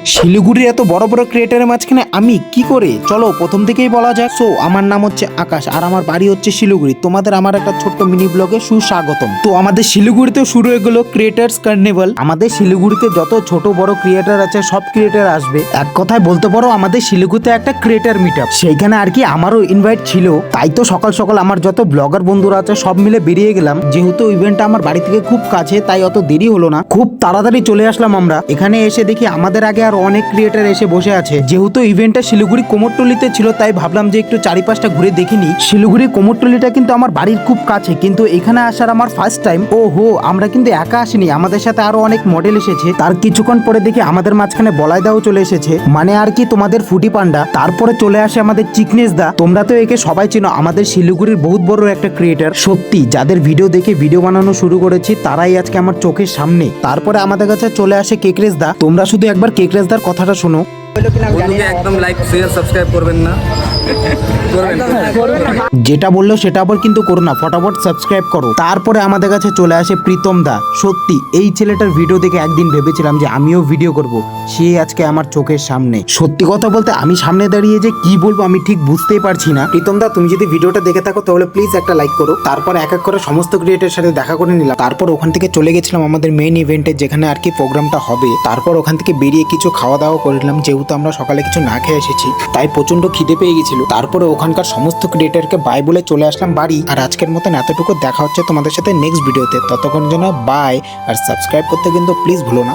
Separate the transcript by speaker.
Speaker 1: শিলিগুড়ির এত বড় বড় ক্রিয়েটারের মাঝখানে আমি কি করে, চলো প্রথম থেকেই বলা যাক। সো আমার নাম হচ্ছে আকাশ আর আমার বাড়ি হচ্ছে শিলিগুড়ি। তোমাদের আমার একটা ছোট্ট মিনি ব্লগে সুস্বাগতম। তো আমাদের শিলিগুড়িতেও শুরু হয়ে গেল ক্রিয়েটার্স কার্নিভাল। আমাদের শিলিগুড়িতে যত ছোট বড় ক্রিয়েটার আছে সব ক্রিয়েটার আসবে। এক কথায় বলতে পারো আমাদের শিলিগুড়িতে একটা ক্রিয়েটার মিট আপ, সেইখানে আর কি আমারও ইনভাইট ছিল। তাই তো সকাল সকাল আমার যত ব্লগার বন্ধুরা আছে সব মিলে বেরিয়ে গেলাম। যেহেতু ইভেন্টটা আমার বাড়ি থেকে খুব কাছে তাই অত দেরি হলো না, খুব তাড়াতাড়ি চলে আসলাম আমরা। এখানে এসে দেখি আমাদের আগে আর অনেক ক্রিয়েটার এসে বসে আছে। যেহেতু ইভেন্টটা শিলিগুড়ি কোমরটুলিতে ছিল তাই ভাবলাম যে একটু চারিপাশটা ঘুরে দেখিনি। শিলিগুড়ি কোমরটুলিটা কিন্তু আমার বাড়ির খুব কাছে, কিন্তু এখানে আসার আমার ফার্স্ট টাইম। ও হো, আমরা কিন্তু একা আসিনি, আমাদের সাথে আরো অনেক মডেল এসেছে। তার কিছুক্ষণ পরে দেখি আমাদের মাঝখানে বলাইদাও চলে এসেছে, মানে আর কি তোমাদের ফুটি পান্ডা। তারপরে চলে আসে আমাদের চিকনেস দা। তোমরা তো একে সবাই চেনো, আমাদের শিলিগুড়ির বহুত বড় একটা ক্রিয়েটার। সত্যি যাদের ভিডিও দেখে ভিডিও বানানো শুরু করেছি তারাই আজকে আমার চোখের সামনে। তারপরে আমাদের কাছে চলে আসে কেকরেস দা। তোমরা শুধু একবার কেকরেস দার কথাটা শোনো।
Speaker 2: বন্ধুকে একদম লাইক শেয়ার সাবস্ক্রাইব করবেন না,
Speaker 1: যেটা বললো সেটা আবার কিন্তু করো না, ফটাফট সাবস্ক্রাইব করো। তারপরে আমাদের কাছে চলে আসে প্রীতম দা। সত্যি এই ছেলেটার ভিডিও দেখে একদিন ভেবেছিলাম যে আমিও ভিডিও করব, সে আজকে আমার চোখের সামনে। সত্যি কথা বলতে আমি সামনে দাঁড়িয়ে যে কি বলবো আমি ঠিক বুঝতেই পারছি না। প্রীতম দা, তুমি যদি ভিডিওটা দেখে থাকো তাহলে প্লিজ একটা লাইক করো। তারপর এক এক করে সমস্ত ক্রিয়েটারের সাথে দেখা করে নিলাম। তারপর ওখান থেকে চলে গেছিলাম আমাদের মেইন ইভেন্টে, যেখানে আর কি প্রোগ্রামটা হবে। তারপর ওখান থেকে বেরিয়ে কিছু খাওয়া দাওয়া করলাম, যেহেতু আমরা সকালে কিছু না খেয়ে এসেছি তাই প্রচন্ড খিদে পেয়ে গেছিল। তারপরে ওখানকার সমস্ত ক্রিয়েটারকে বাই বলে চলে আসলাম বাড়ি। আর আজকের মতন এতটুকু, দেখা হচ্ছে তোমাদের সাথে নেক্সট ভিডিওতে। ততক্ষণ জন্য বাই, আর সাবস্ক্রাইব করতে কিন্তু প্লিজ ভুলো না।